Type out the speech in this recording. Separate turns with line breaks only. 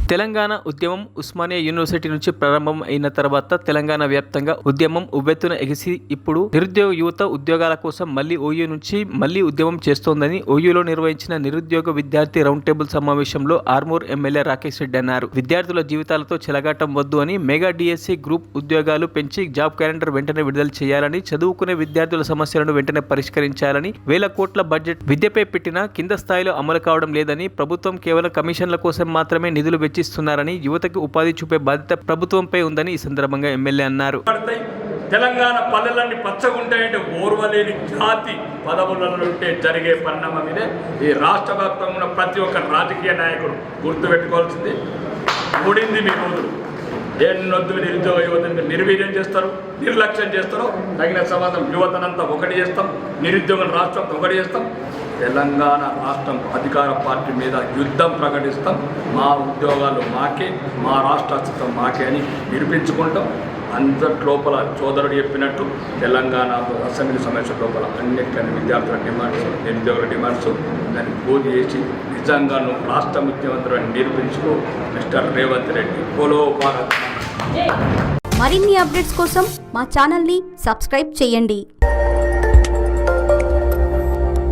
తెలంగాణ ఉద్యమం ఉస్మానియా యూనివర్సిటీ నుంచి ప్రారంభం అయిన తర్వాత తెలంగాణ వ్యాప్తంగా ఉద్యమం ఉవ్వెత్తున ఎగిసి ఇప్పుడు నిరుద్యోగ యువత ఉద్యోగాల కోసం మళ్లీ ఓయూ నుంచి మళ్లీ ఉద్యమం చేస్తోందని ఓయూలో నిర్వహించిన నిరుద్యోగ విద్యార్థి రౌండ్ టేబుల్ సమావేశంలో ఆర్మూర్ ఎమ్మెల్యే రాకేష్ రెడ్డి అన్నారు. విద్యార్థుల జీవితాలతో చెలగాటం వద్దు అని మెగా డిఎస్సి గ్రూప్ ఉద్యోగాలు పెంచి జాబ్ క్యాలెండర్ వెంటనే విడుదల చేయాలని, చదువుకునే విద్యార్థుల సమస్యలను వెంటనే పరిష్కరించాలని, వేల కోట్ల బడ్జెట్ విద్యపై పెట్టినా కింద స్థాయిలో అమలు కావడం లేదని, ప్రభుత్వం కేవలం కమిషన్ల కోసం మాత్రమే నిధులు వెచ్చిస్తున్నారని, యువతకు ఉపాధి చూపే బాధ్యత ప్రభుత్వంపై ఉందని ఈ సందర్భంగా ఎమ్మెల్యే అన్నారు.
తెలంగాణ పల్లెలన్నీ పచ్చగుంటాయంటే ఓర్వలేని జాతి పదవులనుంటే జరిగే పరిణామం ఇదే. ఈ రాష్ట్ర వ్యాప్తంగా ఉన్న ప్రతి ఒక్క రాజకీయ నాయకుడు గుర్తుపెట్టుకోవాల్సింది ముడింది మీ రోజులు. ఎన్నొద్దు నిరుద్యోగ యువతని నిర్వీర్యం చేస్తారు, నిర్లక్ష్యం చేస్తారు. తగిన సమాధానం యువతనంతా ఒకటి చేస్తాం, నిరుద్యోగం రాష్ట్రం ఒకటి చేస్తాం. తెలంగాణ రాష్ట్రం అధికార పార్టీ మీద యుద్ధం ప్రకటిస్తాం. మా ఉద్యోగాలు మాకే, మా రాష్ట్ర అస్తిత్వం మాకే అని నిరూపించుకుంటాం. అందరి లోపల సోదరుడు చెప్పినట్టు తెలంగాణ అసెంబ్లీ సమావేశం లోపల అన్నిటికీ విద్యార్థుల డిమాండ్స్, నిరుద్యోగుల డిమాండ్స్ దాన్ని పూర్తి చేసి నిజంగా రాష్ట్ర ముఖ్యమంత్రి నిరూపించుకో మిస్టర్ రేవంత్ రెడ్డి. పోలో భారత్.
మరిన్ని అప్డేట్స్ కోసం మా ఛానల్ని సబ్స్క్రైబ్ చేయండి.